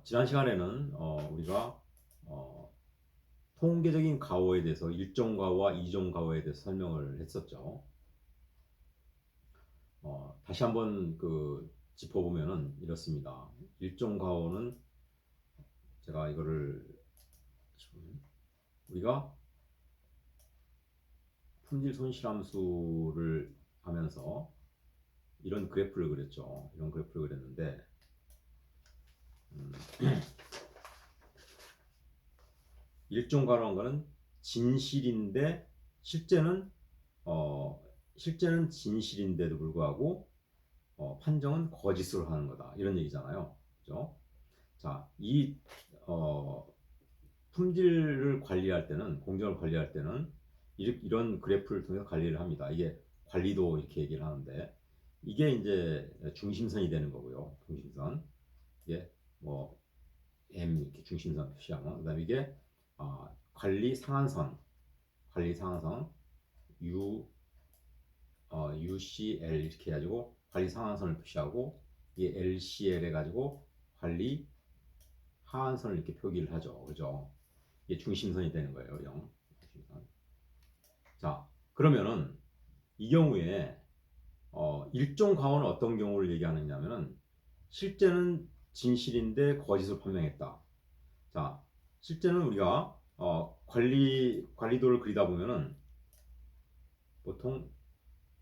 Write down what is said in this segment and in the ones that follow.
지난 시간에는 우리가 통계적인 가오에 대해서 일종 가오와 이종 가오에 대해서 설명을 했었죠. 다시 한번 짚어보면은 이렇습니다. 일종 가오는 제가 이거를 우리가 품질 손실함수를 하면서 이런 그래프를 그렸죠. 이런 그래프를 그렸는데 일종 가오라는 거는 진실인데 실제는 진실인데도 불구하고 판정은 거짓으로 하는 거다 이런 얘기잖아요. 그죠? 자, 이 품질을 관리할 때는 공정을 관리할 때는 이런 그래프를 통해서 관리를 합니다. 이게 관리도 이렇게 얘기를 하는데 이게 이제 중심선이 되는 거고요. 중심선 이게 뭐 M 이렇게 중심선 표시하면 그다음에 이게 관리 상한선 UCL 이렇게 해가지고 관리 상한선을 표시하고 이게 LCL 해가지고 관리 하한선을 이렇게 표기를 하죠. 그죠? 이게 중심선이 되는 거예요. 0. 중심선. 자, 그러면은 이 경우에 일종 가오는 어떤 경우를 얘기하느냐면은 실제는 진실인데 거짓을 판명했다. 자, 실제는 우리가 관리도를 그리다 보면은 보통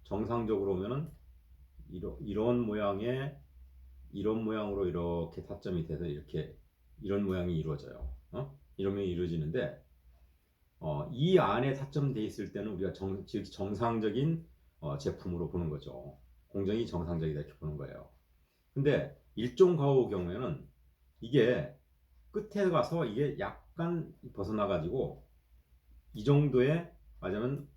정상적으로 오면은 이런 모양의 이런 모양으로 이렇게 타점이 돼서 이렇게 이런 모양이 이루어져요. 이런 모양이 이루어지는데 이 안에 타점돼 있을 때는 우리가 즉 정상적인 제품으로 보는 거죠. 공정이 정상적이다 이렇게 보는 거예요. 근데 일종 가오 경우에는 이게 끝에 가서 이게 약간 벗어나 가지고 이 정도의 맞으면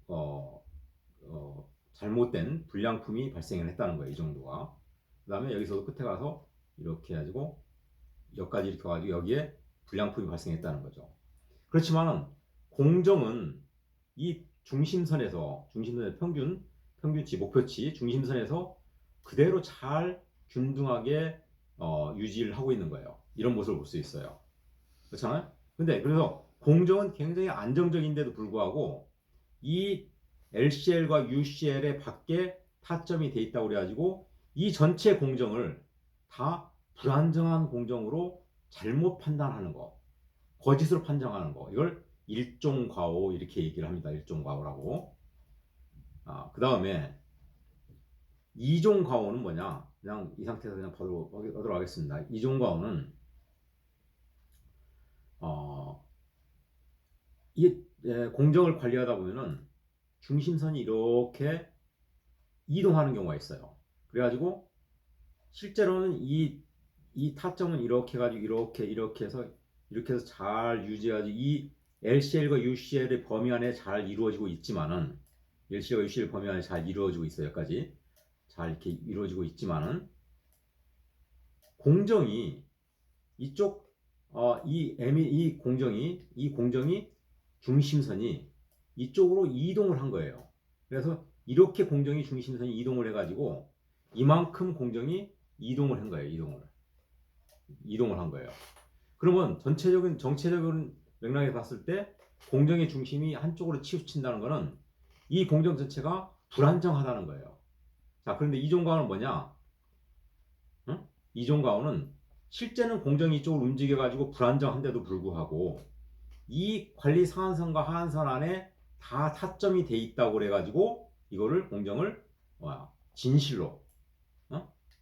잘못된 불량품이 발생을 했다는 거예요. 이 정도가. 그 다음에 여기서도 끝에 가서 이렇게 해가지고 여기까지 이렇게 와가지고 여기에 불량품이 발생했다는 거죠. 그렇지만은 공정은 이 중심선의 평균치, 목표치, 중심선에서 그대로 잘 균등하게 유지를 하고 있는 거예요. 이런 모습을 볼 수 있어요. 그렇잖아요? 근데 그래서 공정은 굉장히 안정적인데도 불구하고 이 LCL과 UCL의 밖에 타점이 돼 있다고 그래가지고 이 전체 공정을 다 불안정한 공정으로 잘못 판단하는 거, 거짓으로 판정하는 거, 이걸 일종 과오 이렇게 얘기를 합니다. 일종 과오라고. 그 다음에 이종 과오는 뭐냐? 그냥 이 상태에서 그냥 보도록 하겠습니다. 이종 과오는 이 공정을 관리하다 보면은 중심선이 이렇게 이동하는 경우가 있어요. 그래가지고 실제로는 이 타점은 이렇게 해가지고 이렇게 해서 잘 유지해가지고 이 LCL과 UCL의 범위 안에 잘 이루어지고 있지만은 LCL과 UCL 범위 안에 잘 이루어지고 있어요. 여기까지 잘 이렇게 이루어지고 있지만은 공정이 이쪽 이 공정이 중심선이 이쪽으로 이동을 한 거예요. 그래서 이렇게 공정이 중심선이 이동을 해가지고 이만큼 공정이 이동을 한 거예요. 이동을 한 거예요. 그러면 정체적인 맥락에 봤을 때 공정의 중심이 한쪽으로 치우친다는 것은 이 공정 전체가 불안정하다는 거예요. 자, 그런데 이종가오는 뭐냐? 응? 이종가오는 실제는 공정이 이쪽으로 움직여가지고 불안정한데도 불구하고 이 관리 상한선과 하한선 안에 다 타점이 돼 있다고 그래가지고 이거를 공정을 진실로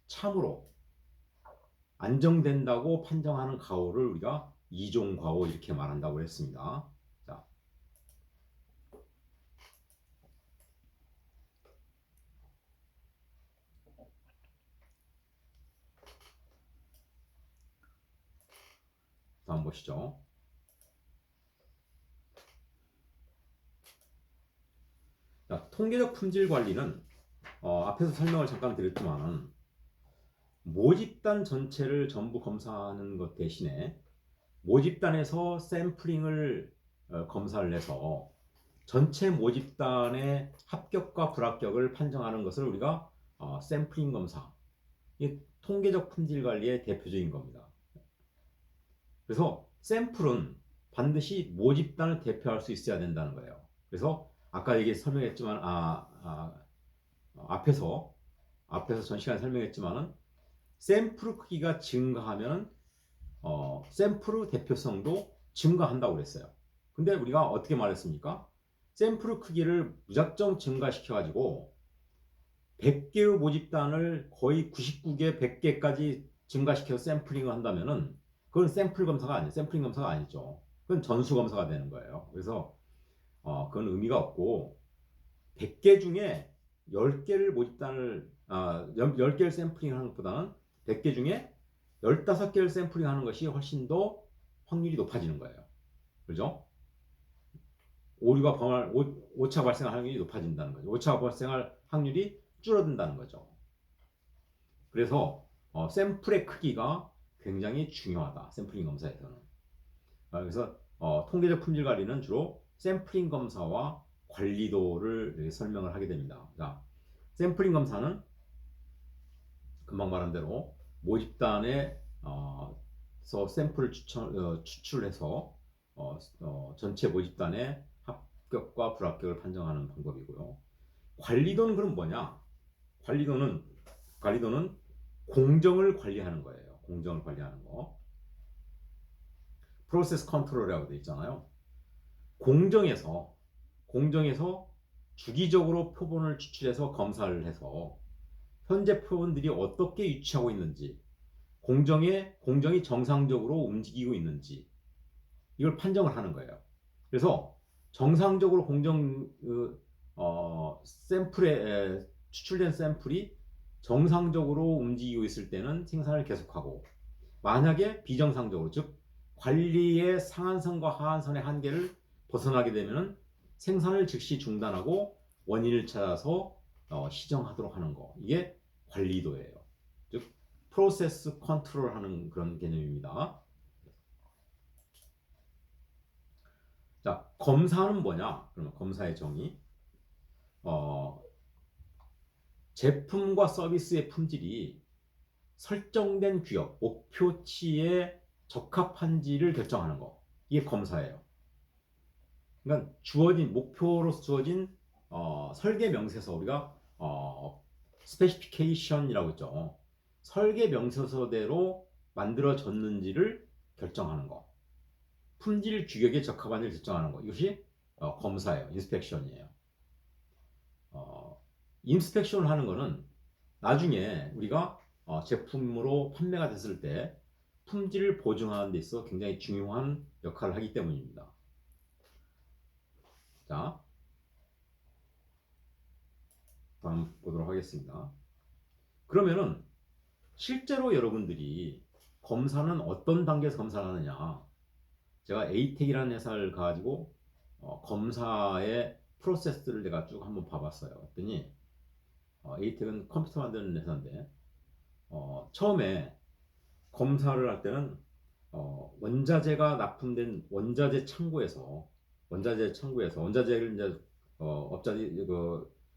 참으로 안정된다고 판정하는 가오를 우리가 이종 가오 이렇게 말한다고 했습니다. 자, 다음 보시죠. 자, 통계적 품질 관리는 앞에서 설명을 잠깐 드렸지만 모집단 전체를 전부 검사하는 것 대신에 모집단에서 샘플링을 검사를 해서 전체 모집단의 합격과 불합격을 판정하는 것을 우리가 샘플링 검사, 이 통계적 품질 관리의 대표적인 겁니다. 그래서 샘플은 반드시 모집단을 대표할 수 있어야 된다는 거예요. 그래서 아까 얘기 설명했지만 앞에서 전 시간에 설명했지만은 샘플 크기가 증가하면 샘플 대표성도 증가한다고 그랬어요. 근데 우리가 어떻게 말했습니까? 샘플 크기를 무작정 증가시켜 가지고 100개의 모집단을 거의 99개, 100개까지 증가시켜서 샘플링을 한다면은 그건 샘플 검사가 아니에요. 샘플링 검사가 아니죠. 그건 전수 검사가 되는 거예요. 그래서 그건 의미가 없고 100개 중에 10개를 모집단을 10개를 샘플링 하는 것보다는 100개 중에 15개를 샘플링 하는 것이 훨씬 더 확률이 높아지는 거예요. 그죠? 오류가 오차가 발생할 확률이 높아진다는 거죠. 오차가 발생할 확률이 줄어든다는 거죠. 그래서 샘플의 크기가 굉장히 중요하다. 샘플링 검사에서는. 그래서 통계적 품질 관리는 주로 샘플링 검사와 관리도를 설명을 하게 됩니다. 자, 샘플링 검사는 금방 말한 대로 모집단에 샘플을 추출해서 전체 모집단의 합격과 불합격을 판정하는 방법이고요. 관리도는 그럼 뭐냐? 관리도는 공정을 관리하는 거예요. 공정을 관리하는 거. 프로세스 컨트롤이라고 되어 있잖아요. 공정에서 주기적으로 표본을 추출해서 검사를 해서 현재 표본들이 어떻게 위치하고 있는지, 공정이 정상적으로 움직이고 있는지 이걸 판정을 하는 거예요. 그래서 정상적으로 샘플에 추출된 샘플이 정상적으로 움직이고 있을 때는 생산을 계속하고, 만약에 비정상적으로, 즉 관리의 상한선과 하한선의 한계를 벗어나게 되면 생산을 즉시 중단하고 원인을 찾아서 시정하도록 하는 거, 이게 관리도예요. 즉 프로세스 컨트롤 하는 그런 개념입니다. 자, 검사는 뭐냐? 그러면 검사의 정의, 제품과 서비스의 품질이 설정된 규격, 목표치에 적합한지를 결정하는 거, 이게 검사예요. 그러니까 목표로 주어진 설계 명세서, 우리가 스페시피케이션이라고 했죠. 설계 명세서대로 만들어졌는지를 결정하는 거, 품질 규격에 적합한지를 결정하는 거, 이것이 검사예요. 인스펙션이에요. 인스펙션을 하는 거는 나중에 우리가 제품으로 판매가 됐을 때 품질을 보증하는 데 있어 굉장히 중요한 역할을 하기 때문입니다. 자, 다음 보도록 하겠습니다. 그러면은 실제로 여러분들이 검사는 어떤 단계에서 검사를 하느냐? 제가 에이텍이라는 회사를 가지고 검사의 프로세스를 내가 쭉 한번 봐봤어요. 그랬더니 에이텍은 컴퓨터 만드는 회사인데 처음에 검사를 할 때는 원자재가 납품된 원자재 창고에서 원자재를 이제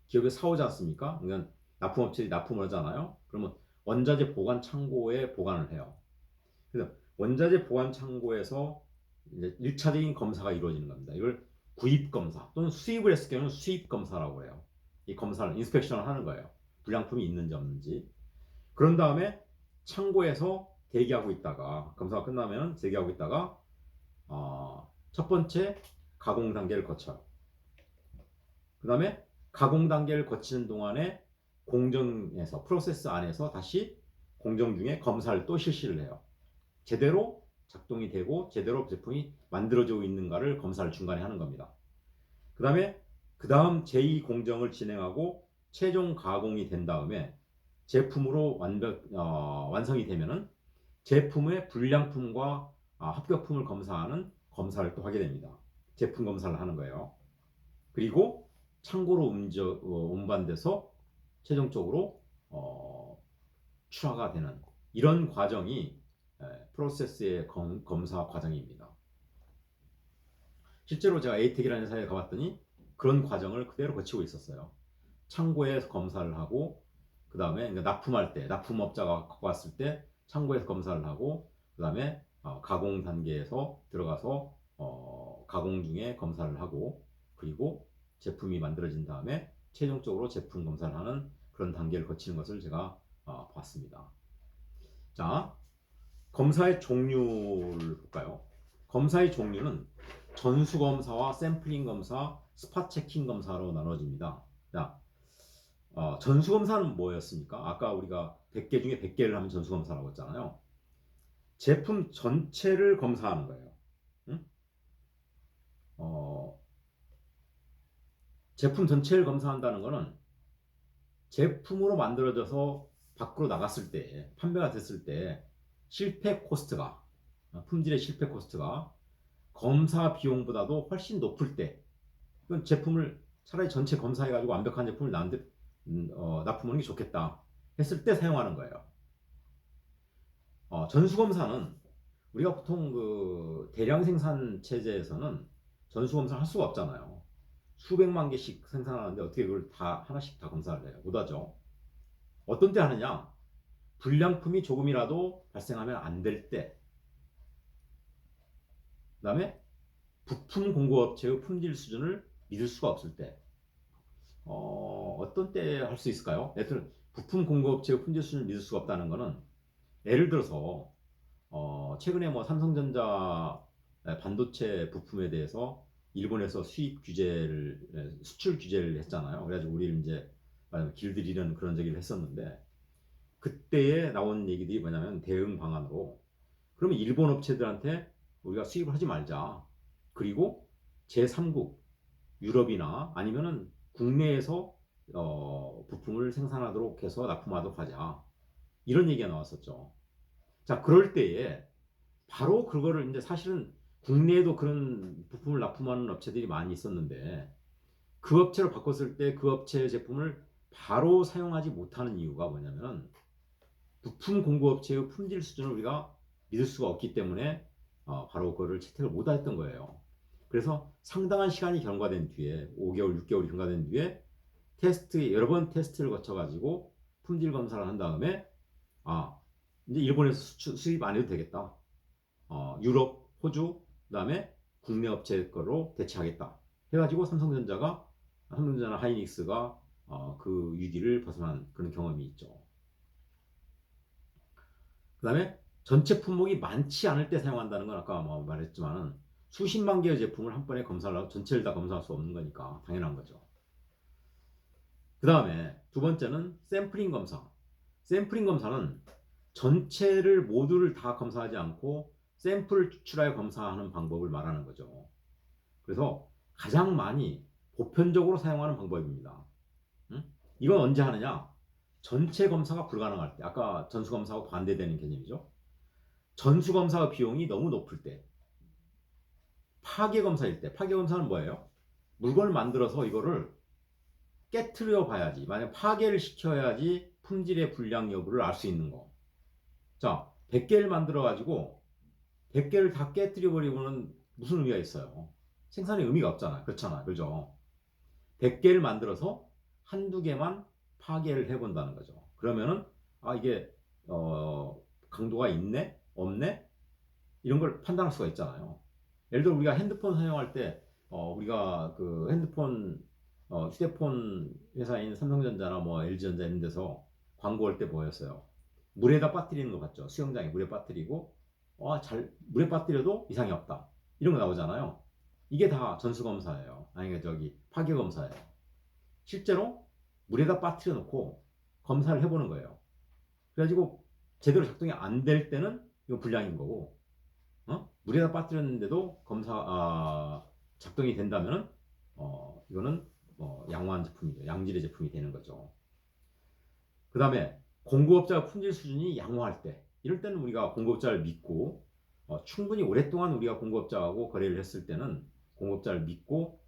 기업에 사오지 않습니까? 그러니까 납품업체들이 납품을 하잖아요. 그러면 원자재 보관 창고에 보관을 해요. 그래서 원자재 보관 창고에서 이제 1차적인 검사가 이루어지는 겁니다. 이걸 구입 검사 또는 수입을 했을 경우는 수입 검사라고 해요. 이 검사를 인스펙션을 하는 거예요. 불량품이 있는지 없는지. 그런 다음에 창고에서 대기하고 있다가, 검사가 끝나면 대기하고 있다가 첫 번째 가공 단계를 거쳐요. 그 다음에 가공 단계를 거치는 동안에 공정에서, 프로세스 안에서 다시 공정 중에 검사를 또 실시를 해요. 제대로 작동이 되고 제대로 제품이 만들어지고 있는가를 검사를 중간에 하는 겁니다. 그 다음 제2 공정을 진행하고 최종 가공이 된 다음에 제품으로 완성이 되면은 제품의 불량품과 합격품을 검사하는 검사를 또 하게 됩니다. 제품 검사를 하는 거예요. 그리고 창고로 운반돼서 최종적으로 출하가 되는 이런 과정이 프로세스의 검사 과정입니다. 실제로 제가 에이텍이라는 회사에 가봤더니 그런 과정을 그대로 거치고 있었어요. 창고에서 검사를 하고, 그 다음에 납품할 때, 납품업자가 갖고 왔을 때 창고에서 검사를 하고, 그 다음에 가공 단계에서 들어가서 가공 중에 검사를 하고 그리고 제품이 만들어진 다음에 최종적으로 제품 검사를 하는 그런 단계를 거치는 것을 제가 봤습니다. 자, 검사의 종류를 볼까요? 검사의 종류는 전수검사와 샘플링 검사, 스팟 체킹 검사로 나눠집니다. 자, 전수검사는 뭐였습니까? 아까 우리가 100개 중에 100개를 하면 전수검사라고 했잖아요. 제품 전체를 검사하는 거예요. 응? 제품 전체를 검사한다는 것은 제품으로 만들어져서 밖으로 나갔을 때, 판매가 됐을 때 실패 코스트가, 품질의 실패 코스트가 검사 비용보다도 훨씬 높을 때, 이건 제품을 차라리 전체 검사해가지고 완벽한 제품을 납품하는 게 좋겠다 했을 때 사용하는 거예요. 전수검사는 우리가 보통 그 대량 생산 체제에서는 전수검사를 할 수가 없잖아요. 수백만 개씩 생산하는데 어떻게 그걸 다 하나씩 다 검사를 해요? 못하죠. 어떤 때 하느냐? 불량품이 조금이라도 발생하면 안 될 때, 그 다음에 부품 공급업체의 품질 수준을 믿을 수가 없을 때, 어떤 때 할 수 있을까요? 여튼 부품 공급업체의 품질 수준을 믿을 수가 없다는 것은 예를 들어서 최근에 뭐 삼성전자 반도체 부품에 대해서 일본에서 수출 규제를 했잖아요. 그래가지고 우리를 이제 길들이는 그런 얘기를 했었는데 그때에 나온 얘기들이 뭐냐면 대응 방안으로 그러면 일본 업체들한테 우리가 수입을 하지 말자. 그리고 제3국 유럽이나 아니면은 국내에서 부품을 생산하도록 해서 납품하도록 하자. 이런 얘기가 나왔었죠. 자, 그럴 때에 바로 그거를 이제 사실은 국내에도 그런 부품을 납품하는 업체들이 많이 있었는데 그 업체로 바꿨을 때 그 업체의 제품을 바로 사용하지 못하는 이유가 뭐냐면 부품 공급업체의 품질 수준을 우리가 믿을 수가 없기 때문에 바로 그거를 채택을 못 했던 거예요. 그래서 상당한 시간이 경과된 뒤에 5개월, 6개월이 경과된 뒤에 여러 번 테스트를 거쳐가지고 품질 검사를 한 다음에 이제 일본에서 수입 안 해도 되겠다. 유럽, 호주, 그다음에 국내 업체 거로 대체하겠다. 해가지고 삼성전자나 하이닉스가 그 위기를 벗어난 그런 경험이 있죠. 그다음에 전체 품목이 많지 않을 때 사용한다는 건 아까 뭐 말했지만은 수십만 개의 제품을 한 번에 검사를 하고 전체를 다 검사할 수 없는 거니까 당연한 거죠. 그 다음에 두 번째는 샘플링 검사. 샘플링 검사는 전체를 모두를 다 검사하지 않고 샘플을 추출하여 검사하는 방법을 말하는 거죠. 그래서 가장 많이 보편적으로 사용하는 방법입니다. 이건 언제 하느냐? 전체 검사가 불가능할 때, 아까 전수검사하고 반대되는 개념이죠. 전수검사 비용이 너무 높을 때, 파괴검사일 때, 파괴검사는 뭐예요? 물건을 만들어서 이거를 깨트려 봐야지, 만약 파괴를 시켜야지 품질의 불량 여부를 알 수 있는 거. 자, 100개를 만들어 가지고 100개를 다 깨트려 버리고는 무슨 의미가 있어요? 생산에 의미가 없잖아. 그렇잖아. 그죠? 100개를 만들어서 한두 개만 파괴를 해본다는 거죠. 그러면은 이게 강도가 있네? 없네? 이런 걸 판단할 수가 있잖아요. 예를 들어 우리가 핸드폰 사용할 때 우리가 그 핸드폰 휴대폰 회사인 삼성전자나 뭐 LG전자 이런 데서 광고할 때 뭐였어요? 물에다 빠뜨리는 거 봤죠? 수영장에 물에 빠뜨리고 물에 빠뜨려도 이상이 없다. 이런 거 나오잖아요. 이게 다 전수검사예요. 아니 저기 파괴검사예요. 실제로 물에다 빠뜨려 놓고 검사를 해보는 거예요. 그래가지고 제대로 작동이 안 될 때는 이거 불량인 거고, 물에다 빠뜨렸는데도 작동이 된다면 이거는 양호한 제품이죠. 양질의 제품이 되는 거죠. 그 다음에 공급업자 품질 수준이 양호할 때, 이럴 때는 우리가 공급업자를 믿고 충분히 오랫동안 우리가 공급업자하고 거래를 했을 때는 공급업자를 믿고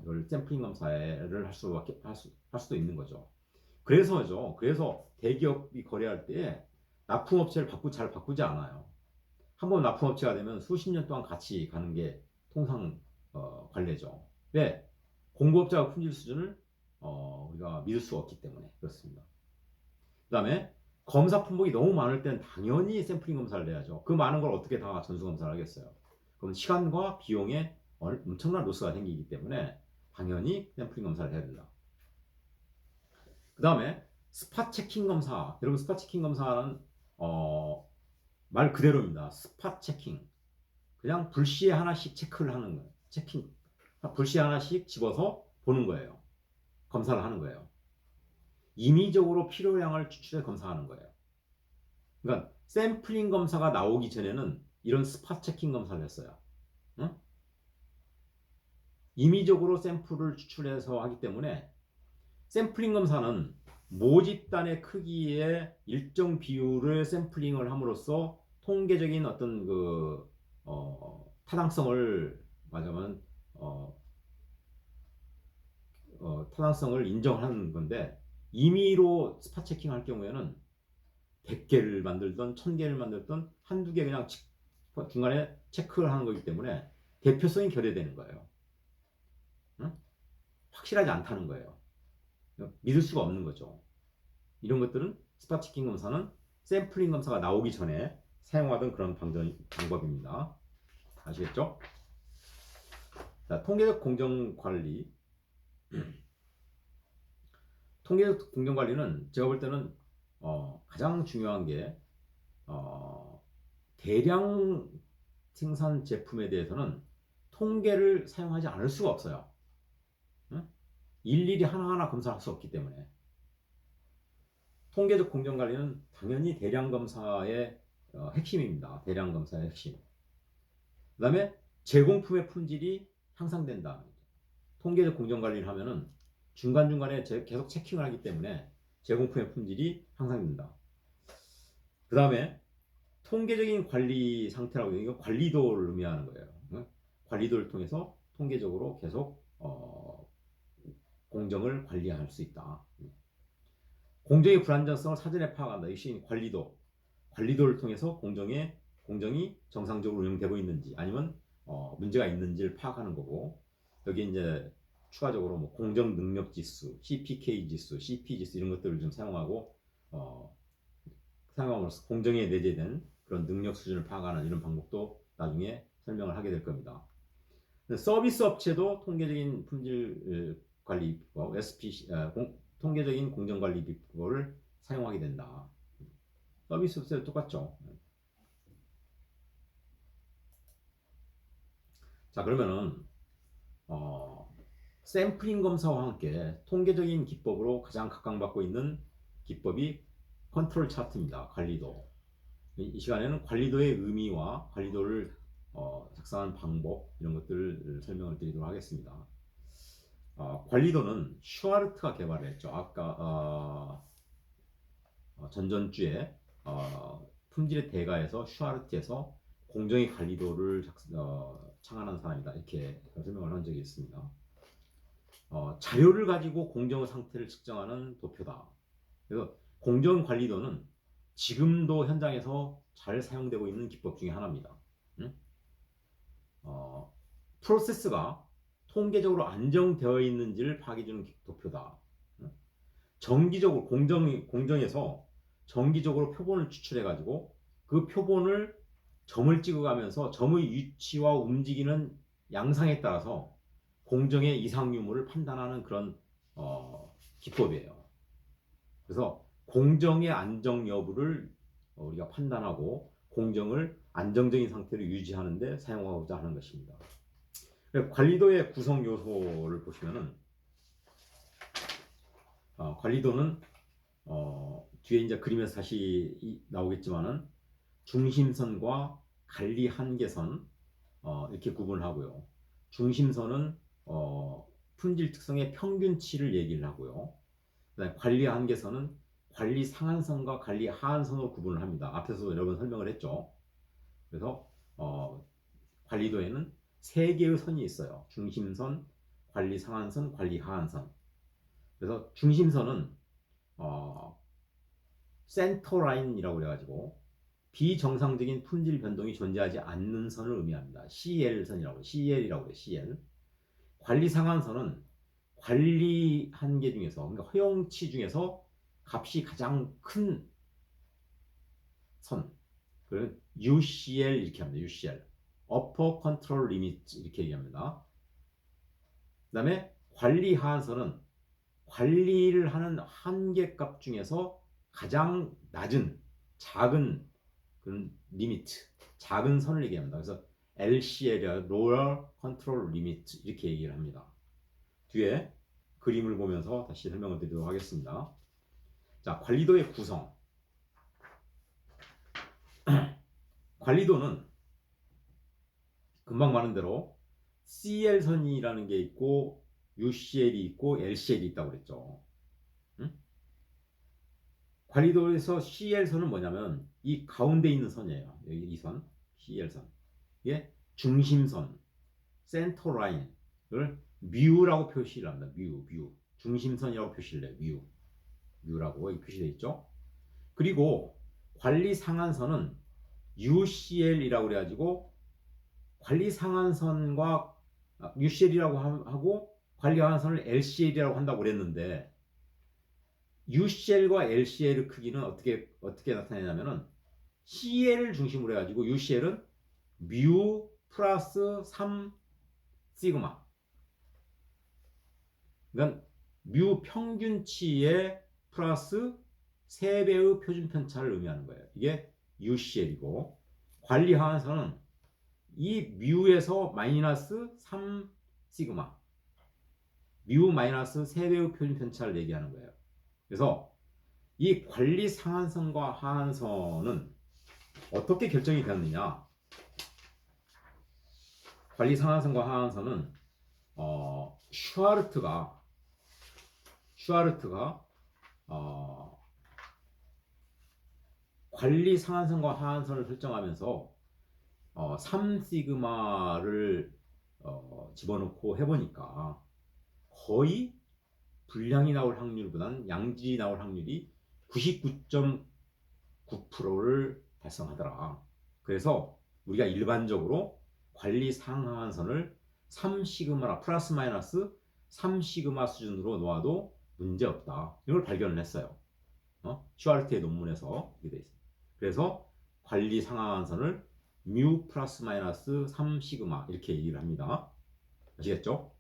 이걸 샘플링 검사를 할 수도 있는 거죠. 그래서 대기업이 거래할 때 납품업체를 잘 바꾸지 않아요. 한번 납품업체가 되면 수십 년 동안 같이 가는 게 통상 관례죠. 왜? 공급업자의 품질 수준을 우리가 믿을 수 없기 때문에 그렇습니다. 그 다음에 검사 품목이 너무 많을 땐 당연히 샘플링 검사를 해야죠. 그 많은 걸 어떻게 다 전수 검사를 하겠어요. 그럼 시간과 비용에 엄청난 로스가 생기기 때문에 당연히 샘플링 검사를 해야 된다. 그 다음에 스팟 체킹 검사. 여러분 스팟 체킹 검사는 말 그대로입니다. 스팟 체킹. 그냥 불시에 하나씩 체크를 하는 거예요. 체킹. 불시에 하나씩 집어서 보는 거예요. 검사를 하는 거예요. 임의적으로 필요량을 추출해 검사하는 거예요. 그러니까 샘플링 검사가 나오기 전에는 이런 스팟 체킹 검사를 했어요. 응? 임의적으로 샘플을 추출해서 하기 때문에 샘플링 검사는 모집단의 크기의 일정 비율을 샘플링을 함으로써 통계적인 어떤 타당성을 말하자면 타당성을 인정하는 건데 임의로 스팟 체킹 할 경우에는 100개를 만들던 1000개를 만들던 한두 개 그냥 중간에 체크를 하는 거기 때문에 대표성이 결여되는 거예요. 응? 확실하지 않다는 거예요. 믿을 수가 없는 거죠. 이런 것들은 스팟 체킹 검사는 샘플링 검사가 나오기 전에 사용하던 그런 방법입니다. 아시겠죠? 자, 통계적 공정 관리. 통계적 공정 관리는 제가 볼 때는 가장 중요한 게 대량 생산 제품에 대해서는 통계를 사용하지 않을 수가 없어요. 응? 일일이 하나하나 검사할 수 없기 때문에 통계적 공정 관리는 당연히 대량 검사의 핵심입니다. 대량 검사의 핵심. 그 다음에 제공품의 품질이 향상된다. 통계적 공정 관리를 하면은 중간중간에 계속 체킹을 하기 때문에 제공품의 품질이 향상된다. 그 다음에 통계적인 관리 상태라고 하는 건 관리도를 의미하는 거예요. 관리도를 통해서 통계적으로 계속 공정을 관리할 수 있다. 공정의 불안정성을 사전에 파악한다. 역시 관리도를 통해서 공정이 정상적으로 운영되고 있는지 아니면 문제가 있는지를 파악하는 거고 여기 이제 추가적으로 뭐 공정 능력 지수, CPK 지수, CP 지수 이런 것들을 좀 사용하고 사용함으로써 공정에 내재된 그런 능력 수준을 파악하는 이런 방법도 나중에 설명을 하게 될 겁니다. 서비스 업체도 통계적인 품질 관리 비법, SPC, 통계적인 공정 관리 비법을 사용하게 된다. 서비스 업체도 똑같죠. 자, 그러면은 샘플링 검사와 함께 통계적인 기법으로 가장 각광받고 있는 기법이 컨트롤 차트입니다. 관리도. 이 시간에는 관리도의 의미와 관리도를 작성하는 방법 이런 것들을 설명을 드리도록 하겠습니다. 관리도는 슈아르트가 개발을 했죠. 아까 전전주에 품질의 대가에서 슈아르트에서 공정의 관리도를 창안한 사람이다. 이렇게 설명을 한 적이 있습니다. 자료를 가지고 공정의 상태를 측정하는 도표다. 그래서 공정 관리도는 지금도 현장에서 잘 사용되고 있는 기법 중에 하나입니다. 응? 프로세스가 통계적으로 안정되어 있는지를 파악해주는 도표다. 응? 정기적으로 공정에서 정기적으로 표본을 추출해가지고 그 표본을 점을 찍어가면서 점의 위치와 움직이는 양상에 따라서 공정의 이상 유무를 판단하는 그런 기법이에요. 그래서 공정의 안정 여부를 우리가 판단하고 공정을 안정적인 상태로 유지하는 데 사용하고자 하는 것입니다. 관리도의 구성 요소를 보시면은 관리도는 뒤에 이제 그림에서 다시 나오겠지만은 중심선과 관리 한계선 이렇게 구분하고요. 중심선은 품질 특성의 평균치를 얘기를 하고요. 그다음에 관리 한계선은 관리 상한선과 관리 하한선으로 구분을 합니다. 앞에서 여러 번 설명을 했죠. 그래서 관리도에는 세 개의 선이 있어요. 중심선, 관리 상한선, 관리 하한선. 그래서 중심선은 센터 라인이라고 그래가지고 비정상적인 품질 변동이 존재하지 않는 선을 의미합니다. CL선이라고 해요. CL이라고 해요. CL. 관리 상한선은 관리 한계 중에서, 그러니까 허용치 중에서 값이 가장 큰 선. 그걸 UCL 이렇게 합니다. UCL. Upper Control Limit 이렇게 얘기합니다. 그 다음에 관리 하한선은 관리를 하는 한계값 중에서 가장 낮은 작은 그런 리미트, 작은 선을 얘기합니다. 그래서 LCL이야, Lower Control Limit 이렇게 얘기를 합니다. 뒤에 그림을 보면서 다시 설명을 드리도록 하겠습니다. 자, 관리도의 구성. 관리도는 금방 말한 대로 CL선이라는 게 있고 UCL이 있고 LCL이 있다고 그랬죠. 응? 관리도에서 CL선은 뭐냐면 이 가운데 있는 선이에요. 여기 이 선, CL선. 이게 중심선, 센터라인을 뮤라고 표시를 합니다. 뮤. 중심선이라고 표시를 해요. 뮤라고 표시되어 있죠. 그리고 관리 상한선은 UCL이라고 그래가지고 관리 상한선과 UCL이라고 하고 관리 하한선을 LCL이라고 한다고 그랬는데 UCL과 LCL의 크기는 어떻게 나타내냐면은 CL을 중심으로 해가지고 UCL은 뮤 플러스 3 시그마. 그러니까 뮤 평균치의 플러스 3배의 표준 편차를 의미하는 거예요. 이게 UCL이고 관리 하한선은 이 뮤에서 마이너스 3 시그마. 뮤 마이너스 3배의 표준 편차를 얘기하는 거예요. 그래서 이 관리 상한선과 하한선은 어떻게 결정이 되었느냐? 관리 상한선과 하한선은 슈아르트가 관리 상한선과 하한선을 설정하면서 3시그마를 집어넣고 해보니까 거의 불량이 나올 확률보다는 양질이 나올 확률이 99.9%를 달성하더라. 그래서 우리가 일반적으로 관리 상하한선을 3시그마나 플러스 마이너스 3시그마 수준으로 놓아도 문제없다. 이걸 발견을 했어요. 슈아르트의 논문에서 이렇게 돼 있어요. 그래서 관리 상하한선을 뮤 플러스 마이너스 3시그마 이렇게 얘기를 합니다. 아시겠죠?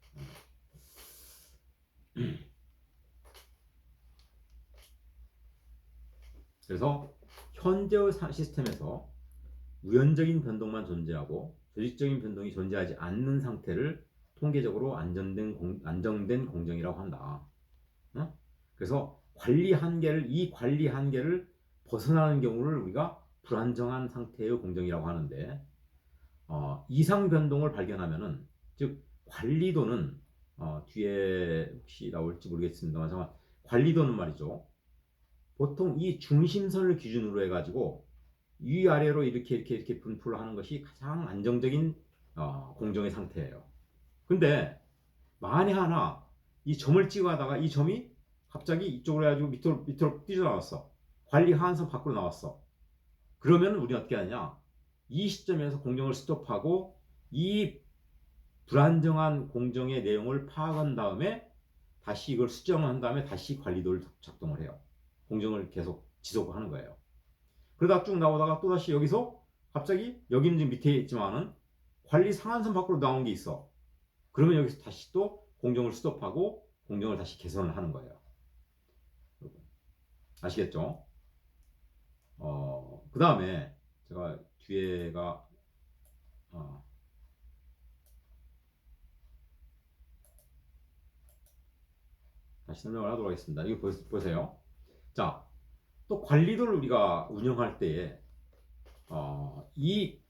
그래서 현재의 시스템에서 우연적인 변동만 존재하고 조직적인 변동이 존재하지 않는 상태를 통계적으로 안정된 공정이라고 한다. 그래서 이 관리 한계를 벗어나는 경우를 우리가 불안정한 상태의 공정이라고 하는데 이상 변동을 발견하면은 즉 관리도는 뒤에 혹시 나올지 모르겠습니다만 잠깐 관리도는 말이죠. 보통 이 중심선을 기준으로 해가지고 위아래로 이렇게 분포를 하는 것이 가장 안정적인 공정의 상태예요. 근데 만에 하나 이 점을 찍어가다가 이 점이 갑자기 이쪽으로 해가지고 밑으로 뛰어나왔어. 관리 하한선 밖으로 나왔어. 그러면 우리 어떻게 하냐? 이 시점에서 공정을 스톱하고 이 불안정한 공정의 내용을 파악한 다음에 다시 이걸 수정한 다음에 다시 관리도를 작동을 해요. 공정을 계속 지속하는 거예요. 그러다 쭉 나오다가 또다시 여기서 갑자기 여기는 지금 밑에 있지만은 관리 상한선 밖으로 나온 게 있어. 그러면 여기서 다시 또 공정을 스톱하고 공정을 다시 개선을 하는 거예요. 아시겠죠? 그 다음에 제가 뒤에가 다시 설명을 하도록 하겠습니다. 이거 보세요. 자, 또 관리도를 우리가 운영할 때에 이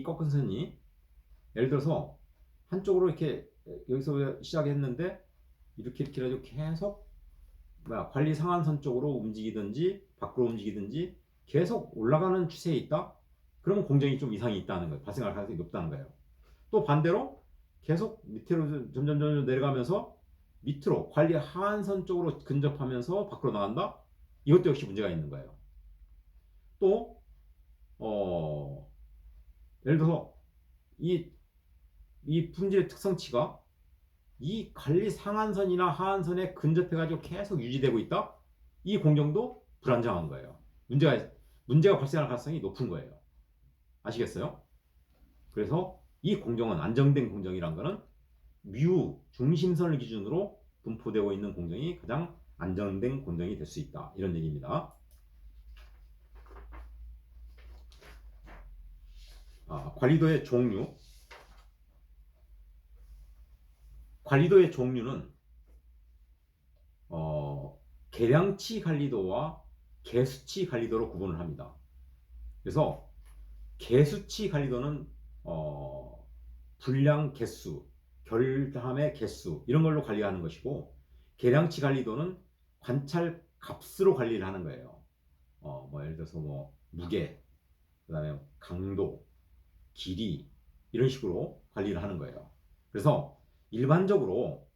꺾은 선이 예를 들어서 한쪽으로 이렇게 여기서 시작했는데 이렇게 해가지고 계속 관리 상한선 쪽으로 움직이든지 밖으로 움직이든지 계속 올라가는 추세에 있다? 그러면 공정이 좀 이상이 있다는 거예요. 발생할 가능성이 높다는 거예요. 또 반대로 계속 밑으로 점점 내려가면서 밑으로 관리 하한선 쪽으로 근접하면서 밖으로 나간다? 이것도 역시 문제가 있는 거예요. 또 예를 들어서 이 품질의 특성치가 이 관리 상한선이나 하한선에 근접해가지고 계속 유지되고 있다? 이 공정도 불안정한 거예요. 문제가 발생할 가능성이 높은 거예요. 아시겠어요? 그래서 이 공정은 안정된 공정이란 거는 뮤 중심선을 기준으로 분포되고 있는 공정이 가장 안정된 공정이 될 수 있다. 이런 얘기입니다. 관리도의 종류. 관리도의 종류는 계량치 관리도와 개수치 관리도로 구분을 합니다. 그래서 개수치 관리도는 분량 개수, 결함의 개수 이런 걸로 관리하는 것이고, 계량치 관리도는 관찰 값으로 관리를 하는 거예요. 예를 들어서 무게, 그다음에 강도, 길이 이런 식으로 관리를 하는 거예요. 그래서 일반적으로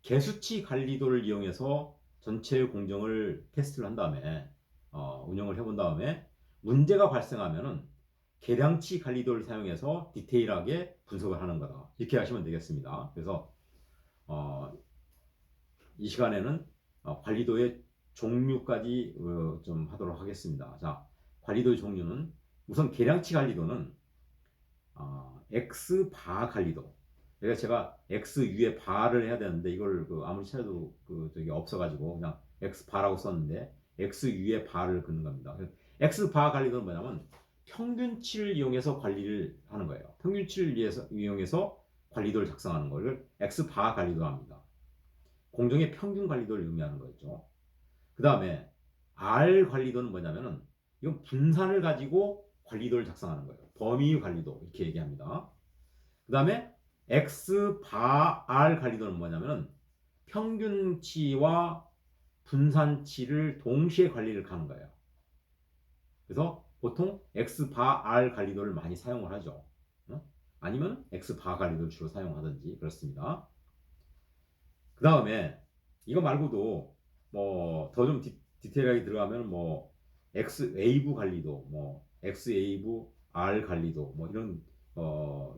개수치 관리도를 이용해서 전체 공정을 테스트를 한 다음에 운영을 해본 다음에 문제가 발생하면은 계량치 관리도를 사용해서 디테일하게 분석을 하는 거다. 이렇게 하시면 되겠습니다. 그래서 이 시간에는 관리도의 종류까지 좀 하도록 하겠습니다. 자, 관리도의 종류는 우선 계량치 관리도는 X 바 관리도. 그러니까 제가 X 위에 바를 해야 되는데 이걸 아무리 찾아도 저기 없어가지고 그냥 X 바라고 썼는데 X 위에 바를 긋는 겁니다. X 바 관리도는 뭐냐면 평균치를 이용해서 관리를 하는 거예요. 평균치를 이용해서 관리도를 작성하는 것을 X 바 관리도 합니다. 공정의 평균 관리도를 의미하는 거죠. 그 다음에 R 관리도는 뭐냐면은 이건 분산을 가지고 관리도를 작성하는 거예요. 범위 관리도 이렇게 얘기합니다. 그 다음에 X 바 R 관리도는 뭐냐면은 평균치와 분산치를 동시에 관리를 하는 거예요. 그래서 보통 X 바 R 관리도를 많이 사용을 하죠. 아니면 X 바 관리도를 주로 사용하든지 그렇습니다. 그 다음에 이거 말고도 더 좀 디테일하게 들어가면 X 웨이브 관리도, X 웨이브 R 관리도 이런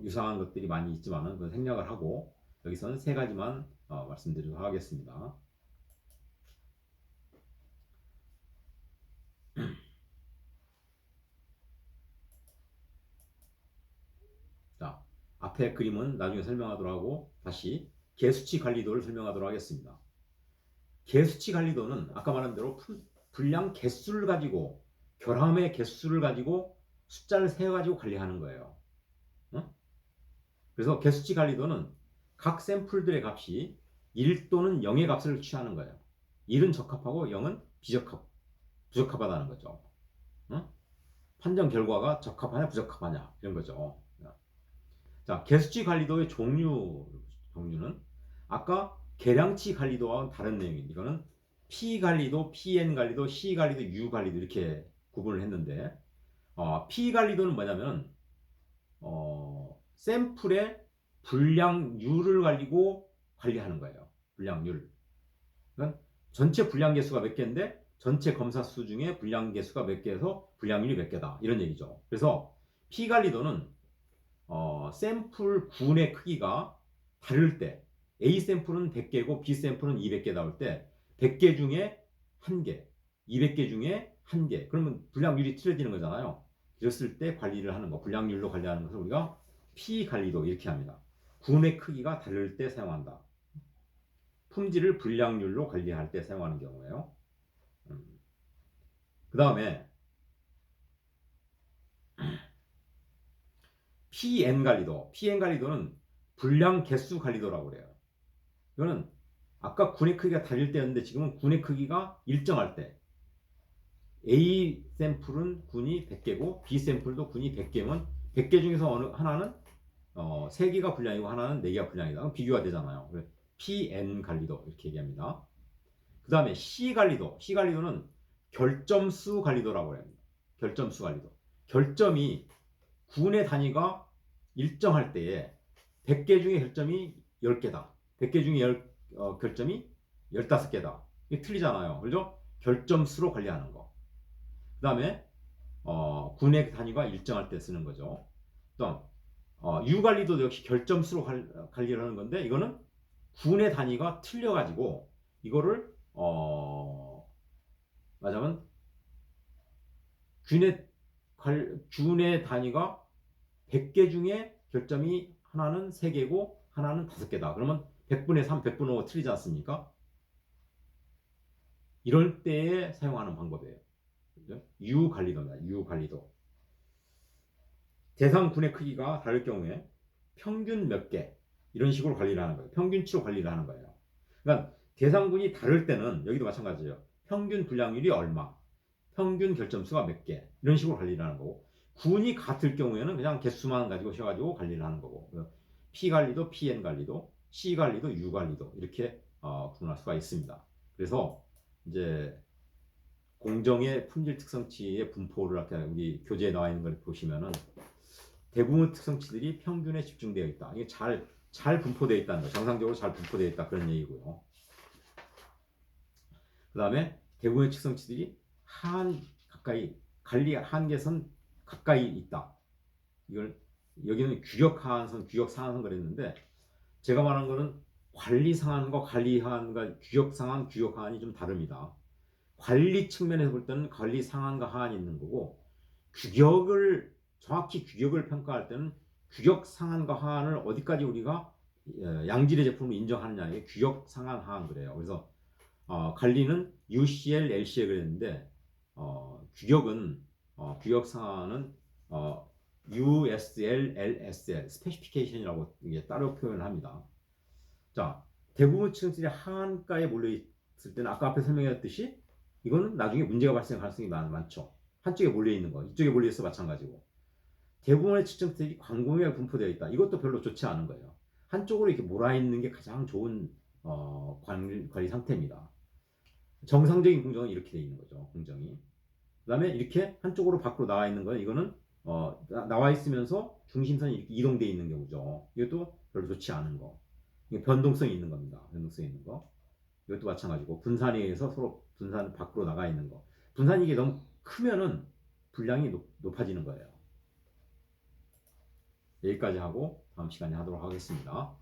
유사한 것들이 많이 있지만은 그건 생략을 하고 여기서는 세 가지만 말씀드리도록 하겠습니다. 자, 앞에 그림은 나중에 설명하도록 하고 다시 개수치 관리도를 설명하도록 하겠습니다. 개수치 관리도는 아까 말한 대로 분량 개수를 가지고 결함의 개수를 가지고 숫자를 세가지고 관리하는 거예요. 그래서 개수치 관리도는 각 샘플들의 값이 1 또는 0의 값을 취하는 거예요. 1은 적합하고 0은 부적합하다는 거죠. 판정 결과가 적합하냐 부적합하냐 이런 거죠. 자, 개수치 관리도의 종류는 아까 계량치 관리도와는 다른 내용입니다. 이거는 P 관리도, PN 관리도, C 관리도, U 관리도 이렇게 구분을 했는데 P 관리도는 뭐냐면 샘플의 분량률을 가지고 관리하는 거예요. 분량률. 그러니까 전체 분량 개수가 몇 개인데 전체 검사 수 중에 분량 개수가 몇 개에서 분량률이 몇 개다 이런 얘기죠. 그래서 P 관리도는 샘플 군의 크기가 다를 때 A 샘플은 100개고 B 샘플은 200개 나올 때 100개 중에 1개, 200개 중에 1개. 그러면 분량률이 틀려지는 거잖아요. 이랬을 때 관리를 하는 거, 분량률로 관리하는 것을 우리가 P 관리도 이렇게 합니다. 군의 크기가 다를 때 사용한다. 품질을 분량률로 관리할 때 사용하는 경우예요. 그 다음에 PN 관리도는 분량 개수 관리도라고 그래요. 이거는 아까 군의 크기가 다를 때였는데 지금은 군의 크기가 일정할 때 A 샘플은 군이 100개고 B 샘플도 군이 100개면 100개 중에서 어느 하나는 3개가 분량이고 하나는 4개가 분량이다. 그럼 비교가 되잖아요. PN 관리도 이렇게 얘기합니다. 그 다음에 C 관리도는 결점수 관리도라고 합니다. 결점수 관리도. 결점이 군의 단위가 일정할 때에 100개 중에 결점이 10개다. 100개 중에 결점이 15개다. 이게 틀리잖아요. 그죠? 결점수로 관리하는 거. 그 다음에 군의 단위가 일정할 때 쓰는 거죠. 또 U 관리도 역시 결점수로 관리를 하는 건데 이거는 군의 단위가 틀려가지고 이거를 말하자면 균의 단위가 100개 중에 결점이 하나는 3개고 하나는 5개다. 그러면 100분의 3, 100분의 5 틀리지 않습니까? 이럴 때에 사용하는 방법이에요. 그죠? 유관리도입니다. 유관리도. 대상군의 크기가 다를 경우에 평균 몇 개 이런 식으로 관리를 하는 거예요. 평균치로 관리를 하는 거예요. 그러니까 대상군이 다를 때는 여기도 마찬가지예요. 평균 분량률이 얼마, 평균 결점수가 몇 개 이런 식으로 관리를 하는 거고 군이 같을 경우에는 그냥 개수만 가지고 셔가지고 관리를 하는 거고 P 관리도 PN 관리도 C 관리도 U 관리도 이렇게 구분할 수가 있습니다. 그래서 이제 공정의 품질 특성치의 분포를 아까 우리 교재에 나와 있는 걸 보시면은 대부분 특성치들이 평균에 집중되어 있다. 이게 잘 분포되어 있다는 거. 정상적으로 잘 분포되어 있다 그런 얘기고요. 그 다음에 대부분의 특성치들이 가까이 관리 한계선 가까이 있다. 이걸 여기는 규격 하한선, 규격 상한선 그랬는데 제가 말한 거는 관리 상한과 관리 하한과 규격 상한, 규격 하한이 좀 다릅니다. 관리 측면에서 볼 때는 관리 상한과 하한이 있는 거고 정확히 규격을 평가할 때는 규격 상한과 하한을 어디까지 우리가 양질의 제품을 인정하느냐 이게 규격 상한 하한 그래요. 그래서 관리는 UCL, LCL 그랬는데 규격은 규격 상한은 USL, LSL, 스페시피케이션이라고 이게 따로 표현을 합니다. 자, 대부분 층들이 하한가에 몰려 있을 때는 아까 앞에 설명했듯이 이거는 나중에 문제가 발생할 가능성이 많죠. 한쪽에 몰려 있는 거, 이쪽에 몰려 있어 마찬가지고. 대부분의 측정들이 광공에 분포되어 있다. 이것도 별로 좋지 않은 거예요. 한쪽으로 이렇게 몰아 있는 게 가장 좋은 관리 상태입니다. 정상적인 공정은 이렇게 되어 있는 거죠. 공정이. 그다음에 이렇게 한쪽으로 밖으로 나와 있는 거는 이거는 나와 있으면서 중심선이 이렇게 이동되어 있는 경우죠. 이것도 별로 좋지 않은 거. 이게 변동성이 있는 겁니다. 변동성이 있는 거. 이것도 마찬가지고 분산에 의해서 서로 분산 밖으로 나가 있는 거. 분산이 이게 너무 크면은 분량이 높아지는 거예요. 여기까지 하고 다음 시간에 하도록 하겠습니다.